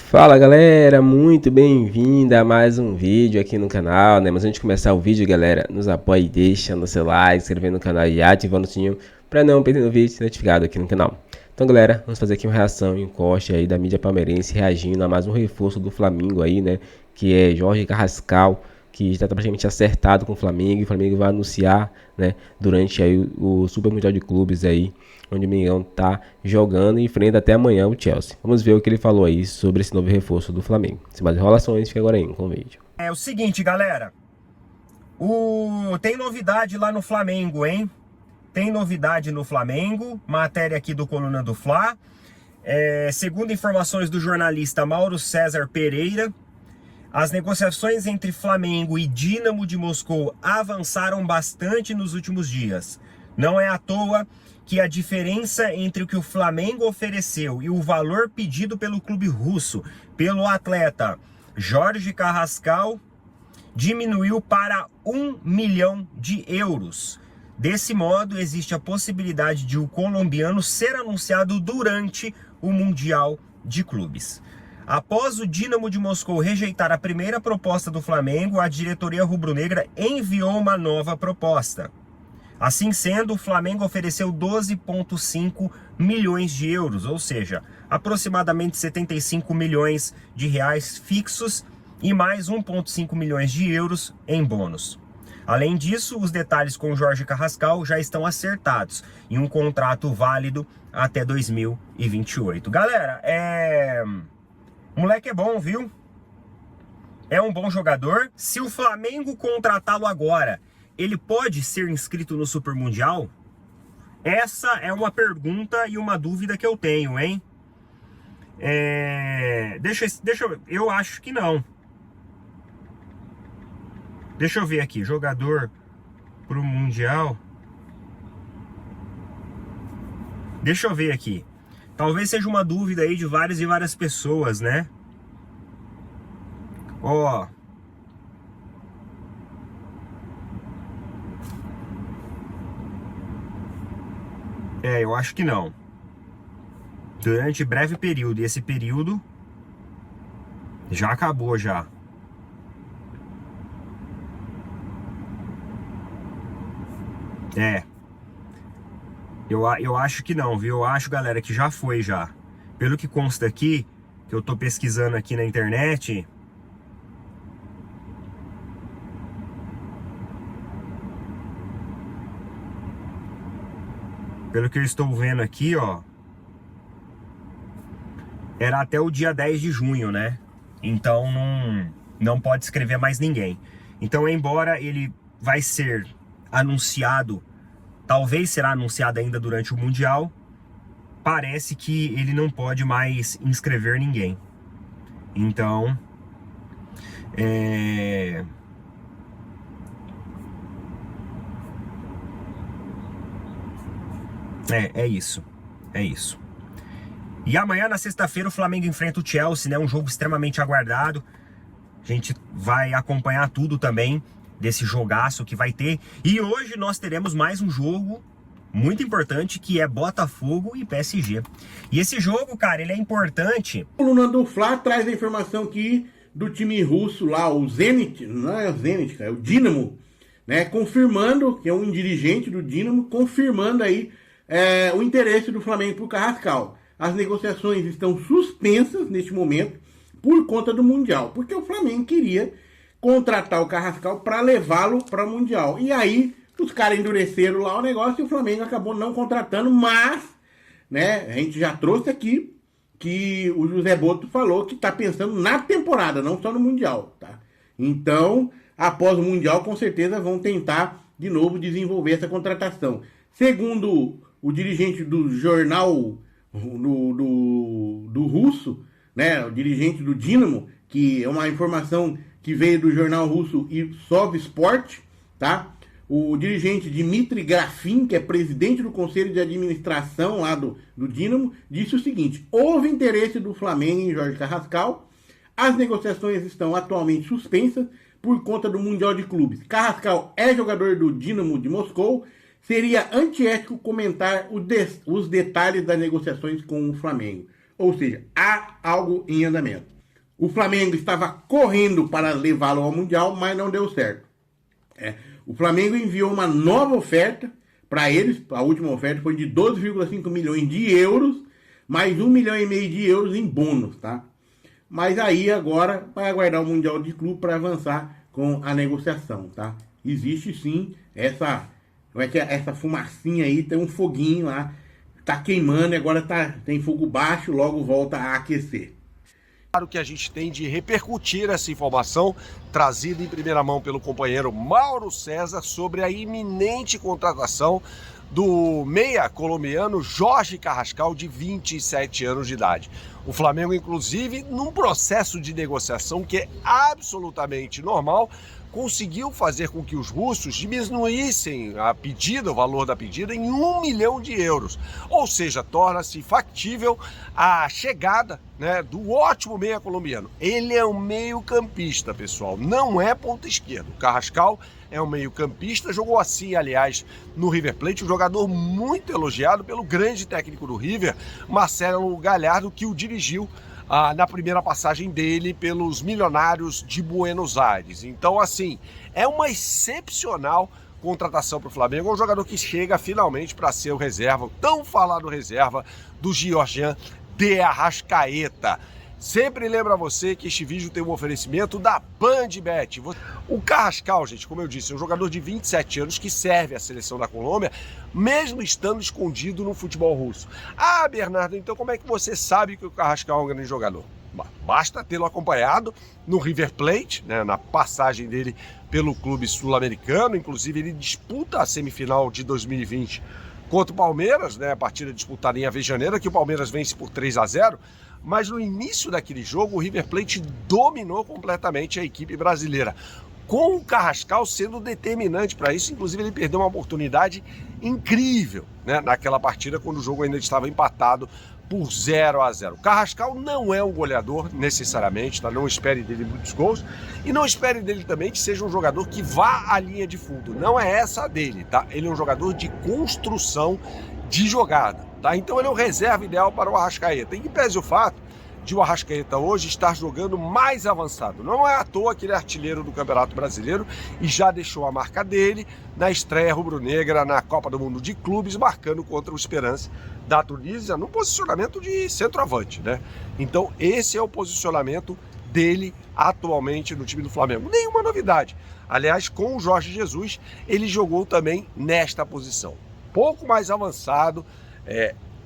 Fala galera, muito bem-vinda a mais um vídeo aqui no canal, né? Mas antes de começar o vídeo, galera, nos apoie deixando o seu like, se inscrevendo no canal e ativando o sininho para não perder o vídeo notificado aqui no canal. Então galera, vamos fazer aqui uma reação em corte aí da mídia palmeirense reagindo a mais um reforço do Flamengo aí, né? Que é Jorge Carrascal, que está praticamente acertado com o Flamengo, e o Flamengo vai anunciar, né, durante aí o Super Mundial de Clubes aí, onde o Mengão tá jogando e enfrenta até amanhã o Chelsea. Vamos ver o que ele falou aí sobre esse novo reforço do Flamengo. Sem mais enrolações, fica agora aí com o vídeo. É o seguinte, galera, tem novidade lá no Flamengo, hein? Tem novidade no Flamengo, matéria aqui do Coluna do Fla. Segundo informações do jornalista Mauro César Pereira, as negociações entre Flamengo e Dínamo de Moscou avançaram bastante nos últimos dias. Não é à toa que a diferença entre o que o Flamengo ofereceu e o valor pedido pelo clube russo pelo atleta Jorge Carrascal diminuiu para 1 milhão de euros. Desse modo, existe a possibilidade de o colombiano ser anunciado durante o Mundial de Clubes. Após o Dínamo de Moscou rejeitar a primeira proposta do Flamengo, a diretoria rubro-negra enviou uma nova proposta. Assim sendo, o Flamengo ofereceu 12,5 milhões de euros, ou seja, aproximadamente 75 milhões de reais fixos e mais 1,5 milhões de euros em bônus. Além disso, os detalhes com Jorge Carrascal já estão acertados em um contrato válido até 2028. Galera, o moleque é bom, viu? É um bom jogador. Se o Flamengo contratá-lo agora, ele pode ser inscrito no Super Mundial? Essa é uma pergunta e uma dúvida que eu tenho, hein? Eu acho que não. Deixa eu ver aqui, jogador pro Mundial. Deixa eu ver aqui. Talvez seja uma dúvida aí de várias e várias pessoas, né? Ó. Eu acho que não. Durante breve período. E esse período já acabou já. Eu acho que não, viu? Eu acho, galera, que já foi já. Pelo que consta aqui, que eu tô pesquisando aqui na internet. Pelo que eu estou vendo aqui, ó. Era até o dia 10 de junho, né? Então não pode escrever mais ninguém. Então, embora ele vai ser anunciado, talvez será anunciado ainda durante o Mundial, parece que ele não pode mais inscrever ninguém. Então, é isso. É isso. E amanhã, na sexta-feira, o Flamengo enfrenta o Chelsea, né? Um jogo extremamente aguardado. A gente vai acompanhar tudo também desse jogaço que vai ter. E hoje nós teremos mais um jogo muito importante, que é Botafogo e PSG. E esse jogo, cara, ele é importante. O Coluna do Fla traz a informação aqui do time russo lá, o Zenit, não é o Zenit, cara, é o Dínamo, né? Confirmando, que é um dirigente do Dínamo, confirmando aí o interesse do Flamengo por Carrascal. As negociações estão suspensas neste momento por conta do Mundial, porque o Flamengo queria contratar o Carrascal para levá-lo para o Mundial. E aí os caras endureceram lá o negócio e o Flamengo acabou não contratando, mas, né, a gente já trouxe aqui que o José Boto falou que está pensando na temporada, não só no Mundial, tá? Então, após o Mundial, com certeza vão tentar de novo desenvolver essa contratação. Segundo o dirigente do jornal do russo, né, o dirigente do Dínamo, que é uma informação que veio do jornal russo Sovsport, tá? O dirigente Dmitry Grafin, que é presidente do conselho de administração lá do Dínamo, disse o seguinte: houve interesse do Flamengo em Jorge Carrascal, as negociações estão atualmente suspensas por conta do Mundial de Clubes. Carrascal é jogador do Dínamo de Moscou. Seria antiético comentar os detalhes das negociações com o Flamengo. Ou seja, há algo em andamento. O Flamengo estava correndo para levá-lo ao Mundial, mas não deu certo. O Flamengo enviou uma nova oferta para eles. A última oferta foi de 12,5 milhões de euros, mais 1,5 milhão de euros em bônus, tá? Mas aí agora vai aguardar o Mundial de Clube para avançar com a negociação, tá? Existe sim essa fumacinha aí, tem um foguinho lá, tá queimando e agora tem fogo baixo, logo volta a aquecer. Claro que a gente tem de repercutir essa informação trazida em primeira mão pelo companheiro Mauro César sobre a iminente contratação do meia colombiano Jorge Carrascal, de 27 anos de idade. O Flamengo, inclusive, num processo de negociação que é absolutamente normal, conseguiu fazer com que os russos diminuíssem o valor da pedida em 1 milhão de euros. Ou seja, torna-se factível a chegada, né, do ótimo meia colombiano. Ele é um meio-campista, pessoal, não é ponta esquerda. O Carrascal é um meio-campista, jogou assim, aliás, no River Plate, um jogador muito elogiado pelo grande técnico do River, Marcelo Gallardo, que o dirigiu na primeira passagem dele pelos Milionários de Buenos Aires. Então, assim, é uma excepcional contratação para o Flamengo. É um jogador que chega finalmente para ser o reserva, o tão falado reserva do Georgian de Arrascaeta. Sempre lembra você que este vídeo tem um oferecimento da BandBet. O Carrascal, gente, como eu disse, é um jogador de 27 anos que serve à seleção da Colômbia, mesmo estando escondido no futebol russo. Ah, Bernardo, então como é que você sabe que o Carrascal é um grande jogador? Basta tê-lo acompanhado no River Plate, né, na passagem dele pelo clube sul-americano. Inclusive, ele disputa a semifinal de 2020 contra o Palmeiras, né, a partida disputada em Avejaneira, que o Palmeiras vence por 3-0. Mas no início daquele jogo, o River Plate dominou completamente a equipe brasileira, com o Carrascal sendo determinante para isso. Inclusive, ele perdeu uma oportunidade incrível, né, naquela partida, quando o jogo ainda estava empatado por 0-0. O Carrascal não é um goleador necessariamente, tá? Não espere dele muitos gols e não espere dele também que seja um jogador que vá à linha de fundo. Não é essa a dele, tá? Ele é um jogador de construção de jogada, tá? Então ele é o reserva ideal para o Arrascaeta. Em que pese o fato de o Arrascaeta hoje estar jogando mais avançado. Não é à toa que ele é artilheiro do Campeonato Brasileiro e já deixou a marca dele na estreia rubro-negra na Copa do Mundo de Clubes, marcando contra o Esperance da Tunísia no posicionamento de centroavante, né? Então esse é o posicionamento dele atualmente no time do Flamengo. Nenhuma novidade. Aliás, com o Jorge Jesus, ele jogou também nesta posição. Pouco mais avançado,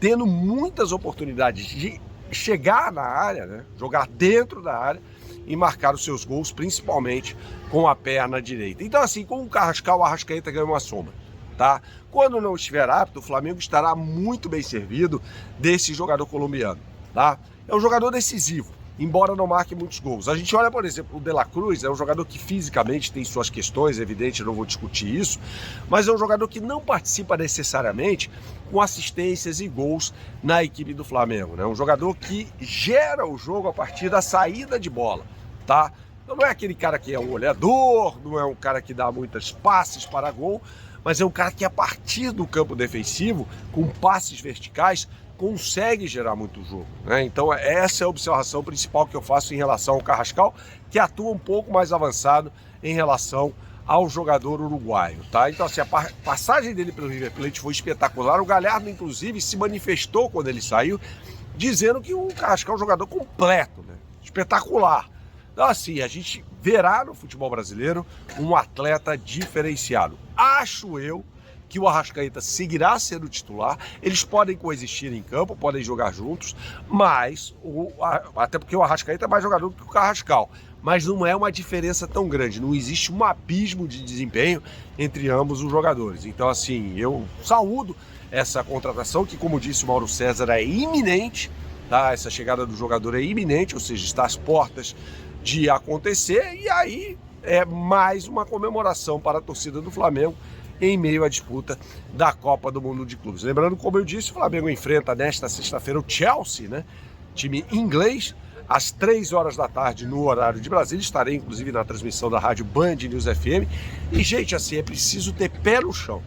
tendo muitas oportunidades de chegar na área, né, jogar dentro da área e marcar os seus gols, principalmente com a perna direita. Então, assim, com o Carrascal, o Arrascaeta ganha uma sombra, tá? Quando não estiver apto, o Flamengo estará muito bem servido desse jogador colombiano, tá? É um jogador decisivo, embora não marque muitos gols. A gente olha, por exemplo, o De La Cruz, é um jogador que fisicamente tem suas questões, é evidente, eu não vou discutir isso, mas é um jogador que não participa necessariamente com assistências e gols na equipe do Flamengo, né? Um jogador que gera o jogo a partir da saída de bola, tá? Então não é aquele cara que é um goleador, não é um cara que dá muitos passes para gol, mas é um cara que a partir do campo defensivo, com passes verticais, consegue gerar muito jogo, né? Então essa é a observação principal que eu faço em relação ao Carrascal, que atua um pouco mais avançado em relação ao jogador uruguaio, tá? Então, assim, a passagem dele pelo River Plate foi espetacular. O Galhardo, inclusive, se manifestou quando ele saiu, dizendo que o Carrascal é um jogador completo, né? Espetacular. Então, assim, a gente verá no futebol brasileiro um atleta diferenciado. Acho eu que o Arrascaeta seguirá sendo titular. Eles podem coexistir em campo, podem jogar juntos, mas até porque o Arrascaeta é mais jogador do que o Carrascal, mas não é uma diferença tão grande, não existe um abismo de desempenho entre ambos os jogadores. Então, assim, eu saúdo essa contratação, que, como disse o Mauro César, é iminente, tá? Essa chegada do jogador é iminente, ou seja, está às portas de acontecer, e aí é mais uma comemoração para a torcida do Flamengo em meio à disputa da Copa do Mundo de Clubes. Lembrando, como eu disse, o Flamengo enfrenta nesta sexta-feira o Chelsea, né? Time inglês, às 3 horas da tarde no horário de Brasília. Estarei, inclusive, na transmissão da rádio Band News FM. E, gente, assim, é preciso ter pé no chão,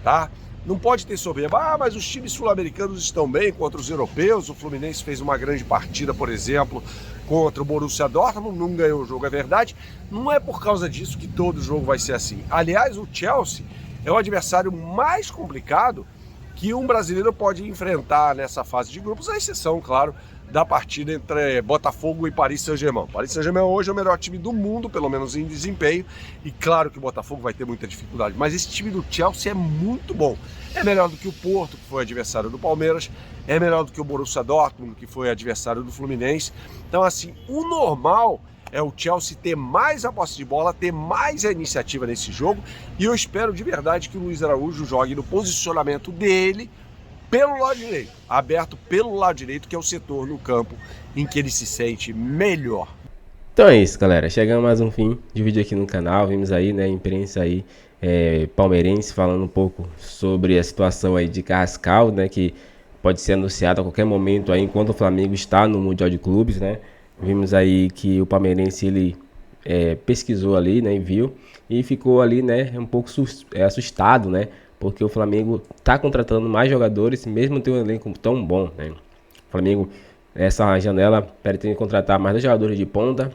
tá? Não pode ter soberba. Ah, mas os times sul-americanos estão bem contra os europeus. O Fluminense fez uma grande partida, por exemplo, contra o Borussia Dortmund, não ganhou o jogo, é verdade. Não é por causa disso que todo jogo vai ser assim. Aliás, o Chelsea é o adversário mais complicado que um brasileiro pode enfrentar nessa fase de grupos, à exceção, claro, da partida entre Botafogo e Paris Saint-Germain. Paris Saint-Germain hoje é o melhor time do mundo, pelo menos em desempenho, e claro que o Botafogo vai ter muita dificuldade, mas esse time do Chelsea é muito bom. É melhor do que o Porto, que foi adversário do Palmeiras, é melhor do que o Borussia Dortmund, que foi adversário do Fluminense. Então, assim, o normal é o Chelsea ter mais a posse de bola, ter mais a iniciativa nesse jogo, e eu espero de verdade que o Luiz Araújo jogue no posicionamento dele, pelo lado direito, aberto pelo lado direito, que é o setor no campo em que ele se sente melhor. Então é isso, galera. Chegamos a mais um fim de vídeo aqui no canal. Vimos aí, né, a imprensa aí palmeirense falando um pouco sobre a situação aí de Carrascal, né, que pode ser anunciado a qualquer momento aí, enquanto o Flamengo está no Mundial de Clubes, né. Vimos aí que o palmeirense, ele pesquisou ali, né, e viu, e ficou ali, né, um pouco assustado, né, porque o Flamengo está contratando mais jogadores, mesmo tendo um elenco tão bom, né. O Flamengo, essa janela, pretende contratar mais 2 jogadores de ponta,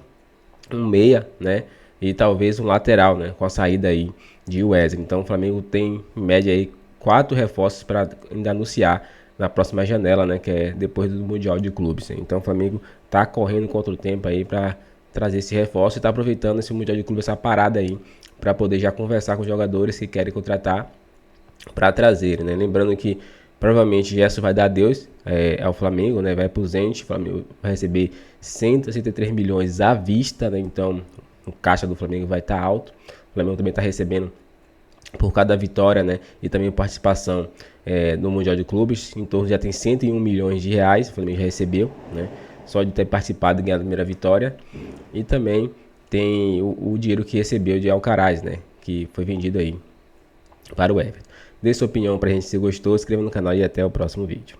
um meia, né, e talvez um lateral, né, com a saída aí de Wesley. Então o Flamengo tem em média aí 4 reforços para ainda anunciar na próxima janela, né, que é depois do Mundial de Clubes. Então o Flamengo tá correndo contra o tempo aí para trazer esse reforço e tá aproveitando esse Mundial de Clubes, essa parada aí, para poder já conversar com os jogadores que querem contratar para trazer, né. Lembrando que provavelmente Gerson vai dar adeus ao Flamengo, né, vai pro Zenit. O Flamengo vai receber 163 milhões à vista, né, então o caixa do Flamengo vai estar alto. O Flamengo também está recebendo por cada vitória, né, e também participação no Mundial de Clubes, em torno já tem 101 milhões de reais, o Flamengo já recebeu, né, só de ter participado e ganhado a primeira vitória. E também tem o dinheiro que recebeu de Alcaraz, né, que foi vendido aí para o Everton. Dê sua opinião pra gente se gostou, se inscreva no canal e até o próximo vídeo.